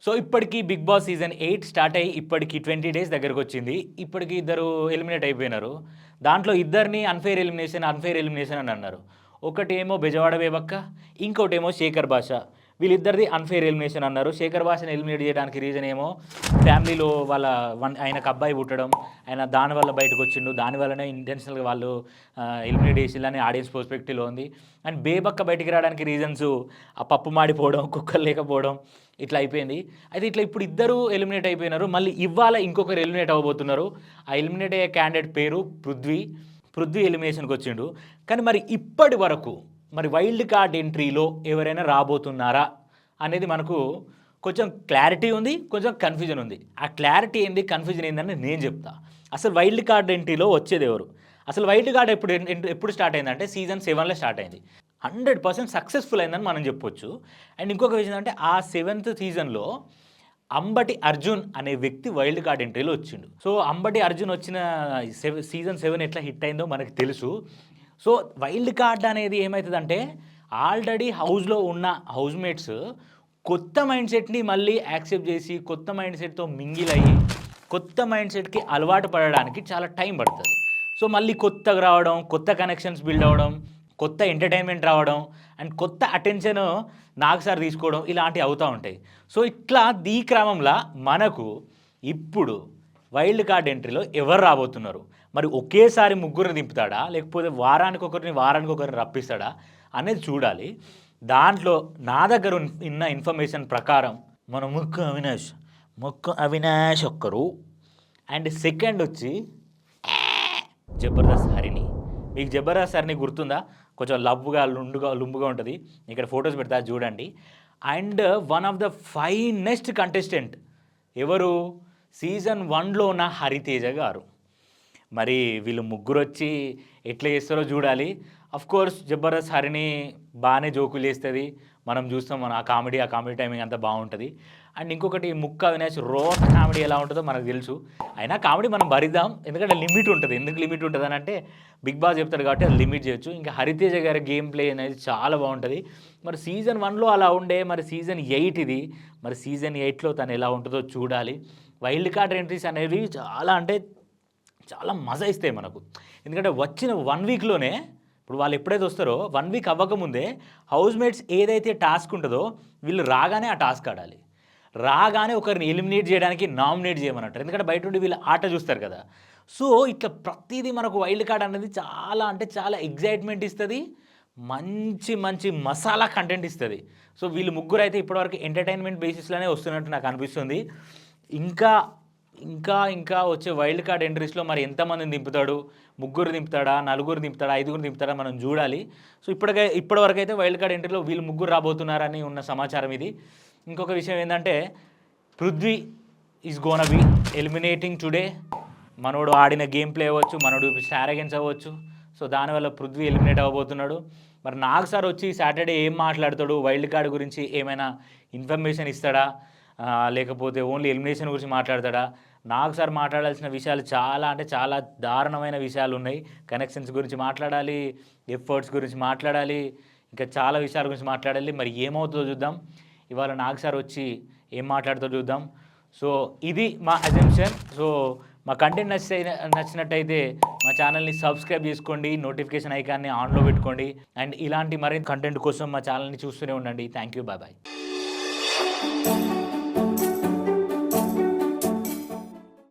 So ఇప్పటికి big boss season 8 start అయ్యి ఇప్పటికి 20 డేస్ దగ్గరకు వచ్చింది. ఇప్పటికి ఇద్దరు ఎలిమినేట్ అయిపోయినారు. దాంట్లో ఇద్దరిని అన్‌ఫెయిర్ ఎలిమినేషన్ అని అన్నారు. ఒకటేమో బెజవాడ బేబక్క, ఇంకోటేమో శేఖర్ భాష. వీళ్ళిద్దరిది అన్‌ఫెయిర్ ఎలిమినేషన్ అన్నారు. శేఖర్ భాషని ఎలిమినేట్ చేయడానికి రీజన్ ఏమో ఫ్యామిలీలో వాళ్ళ ఆయనకు అబ్బాయి పుట్టడం, ఆయన దానివల్ల బయటకు వచ్చిండు. దానివల్లనే ఇంటెన్షనల్‌గా వాళ్ళు ఎలిమినేట్ చేసిల్లని ఆడియన్స్ పర్స్పెక్టివ్‌లో ఉంది. అండ్ బేబక్క బయటికి రావడానికి రీజన్స్ ఆ పప్పు మాడిపోవడం, కుక్కర్ లేకపోవడం ఇట్లా అయిపోయింది. అయితే ఇట్లా ఇప్పుడు ఇద్దరు ఎలిమినేట్ అయిపోయినారు. మళ్ళీ ఇవాళ ఇంకొకరు ఎలిమినేట్ అవ్వబోతున్నారు. ఆ ఎలిమినేట్ అయ్యే క్యాండిడేట్ పేరు పృథ్వీ ఎలిమినేషన్కి వచ్చిండు. కానీ మరి ఇప్పటి వరకు మరి వైల్డ్ కార్డ్ ఎంట్రీలో ఎవరైనా రాబోతున్నారా అనేది మనకు కొంచెం క్లారిటీ ఉంది, కొంచెం కన్ఫ్యూజన్ ఉంది. ఆ క్లారిటీ ఏంది, కన్ఫ్యూజన్ ఏందని నేను చెప్తా. అసలు వైల్డ్ కార్డ్ ఎంట్రీలో వచ్చేది ఎవరు? అసలు వైల్డ్ కార్డ్ ఎప్పుడు స్టార్ట్ అయిందంటే సీజన్ 7లో స్టార్ట్ అయింది. 100% సక్సెస్ఫుల్ అయిందని మనం చెప్పొచ్చు. అండ్ ఇంకొక విషయం అంటే ఆ 7th సీజన్లో అంబటి అర్జున్ అనే వ్యక్తి వైల్డ్ కార్డ్ ఎంట్రీలో వచ్చిండు. సో అంబటి అర్జున్ వచ్చిన సీజన్ 7 ఎట్లా హిట్ అయిందో మనకు తెలుసు. సో వైల్డ్ కార్డ్ అనేది ఏమవుతుందంటే ఆల్రెడీ హౌస్లో ఉన్న హౌస్మేట్స్ కొత్త మైండ్ సెట్ని మళ్ళీ యాక్సెప్ట్ చేసి కొత్త మైండ్ సెట్తో మింగిల్ అయ్యి కొత్త మైండ్ సెట్కి అలవాటు పడడానికి చాలా టైం పడుతుంది. సో మళ్ళీ కొత్తగా రావడం, కొత్త కనెక్షన్స్ బిల్డ్ అవ్వడం, కొత్త ఎంటర్టైన్మెంట్ రావడం అండ్ కొత్త అటెన్షన్ నాకు సార్ తీసుకోవడం ఇలాంటివి అవుతూ ఉంటాయి. సో ఇట్లా ఈ క్రమంలో మనకు ఇప్పుడు వైల్డ్ కార్డ్ ఎంట్రీలో ఎవరు రాబోతున్నారు, మరి ఒకేసారి ముగ్గురిని దింపుతాడా లేకపోతే వారానికి ఒకరిని రప్పిస్తాడా అనేది చూడాలి. దాంట్లో నా దగ్గర ఉన్న ఇన్ఫర్మేషన్ ప్రకారం మన ముక్కు అవినాష్ ఒక్కరు అండ్ సెకండ్ వచ్చి జబర్దస్త్ హరిణి. మీకు జబర్దస్త్ హరిణి గుర్తుందా? కొంచెం లుంబుగా ఉంటుంది. ఇక్కడ ఫొటోస్ పెడతా చూడండి. And one of the finest contestant ఎవరు? సీజన్ 1లో ఉన్న హరితేజ గారు. మరి వీళ్ళు ముగ్గురు వచ్చి ఎట్లా చేస్తారో చూడాలి. కోర్స్ జబర్దస్త్ హరిణి బాగానే జోకులు చేస్తుంది, మనం చూస్తాం. మన ఆ కామెడీ టైమింగ్ అంతా బాగుంటుంది. అండ్ ఇంకొకటి ముక్క అవినాష్ రోస్ట్ కామెడీ ఎలా ఉంటుందో మనకు తెలుసు. అయినా కామెడీ మనం భరిద్దాం, ఎందుకంటే లిమిట్ ఉంటుంది. ఎందుకు లిమిట్ ఉంటుంది అని అంటే బిగ్ బాస్ చెప్తాడు కాబట్టి అది లిమిట్ చేయొచ్చు. ఇంకా హరితేజ గారి గేమ్ ప్లే అనేది చాలా బాగుంటుంది. మరి సీజన్ 1లో అలా ఉండే, మరి సీజన్ 8 ఇది, మరి సీజన్ 8లో తను ఎలా ఉంటుందో చూడాలి. వైల్డ్ కార్డ్ ఎంట్రీస్ అనేవి చాలా మజా ఇస్తాయి మనకు. ఎందుకంటే వచ్చిన 1 వీక్లోనే ఇప్పుడు వాళ్ళు ఎప్పుడైతే వస్తారో 1 వీక్ అవ్వకముందే హౌస్మేట్స్ ఏదైతే టాస్క్ ఉంటుందో వీళ్ళు రాగానే ఆ టాస్క్ ఆడాలి. రాగానే ఒకరిని ఎలిమినేట్ చేయడానికి నామినేట్ చేయమనంటారు. ఎందుకంటే బయట నుండి వీళ్ళు ఆట చూస్తారు కదా. సో ఇట్లా ప్రతిదీ మనకు వైల్డ్ కార్డ్ అనేది చాలా ఎగ్జైట్మెంట్ ఇస్తుంది, మంచి మసాలా కంటెంట్ ఇస్తుంది. సో వీళ్ళు ముగ్గురు అయితే ఇప్పటివరకు ఎంటర్టైన్మెంట్ బేసిస్లోనే వస్తున్నట్టు నాకు అనిపిస్తుంది. ఇంకా వచ్చే వైల్డ్ కార్డ్ ఎంట్రీస్లో మరి ఎంతమందిని దింపుతాడు? ముగ్గురు దింపుతాడా, నలుగురు దింపుతాడా, 5గురు దింపుతాడా మనం చూడాలి. సో ఇప్పటివరకు అయితే వైల్డ్ కార్డ్ ఎంట్రీలో వీళ్ళు ముగ్గురు రాబోతున్నారని ఉన్న సమాచారం ఇది. ఇంకొక విషయం ఏంటంటే Prithvi is gonna B eliminating today. మనోడు ఆడిన గేమ్ ప్లే అవ్వచ్చు, మనోడు స్టారగెన్స్ అవ్వచ్చు. సో దానివల్ల పృథ్వీ ఎలిమినేట్ అవ్వబోతున్నాడు. మరి నాకు సార్ వచ్చి సాటర్డే ఏం మాట్లాడతాడు, వైల్డ్ కార్డ్ గురించి ఏమైనా ఇన్ఫర్మేషన్ ఇస్తాడా, లేకపోతే ఓన్లీ ఎలిమినేషన్ గురించి మాట్లాడతాడా? నాకు సార్ మాట్లాడాల్సిన విషయాలు చాలా దారుణమైన విషయాలు ఉన్నాయి. కనెక్షన్స్ గురించి మాట్లాడాలి, ఎఫర్ట్స్ గురించి మాట్లాడాలి, ఇంకా చాలా విషయాల గురించి మాట్లాడాలి. మరి ఏమవుతుందో చూద్దాం. ఇవాళ నాకు సార్ వచ్చి ఏం మాట్లాడుతుందో చూద్దాం. సో ఇది మా అజంప్షన్. సో మా కంటెంట్ నచ్చినట్టయితే మా ఛానల్ని సబ్స్క్రైబ్ చేసుకోండి, నోటిఫికేషన్ ఐకాన్ని ఆన్లో పెట్టుకోండి. అండ్ ఇలాంటి మరింత కంటెంట్ కోసం మా ఛానల్ని చూస్తూనే ఉండండి. Thank you, bye.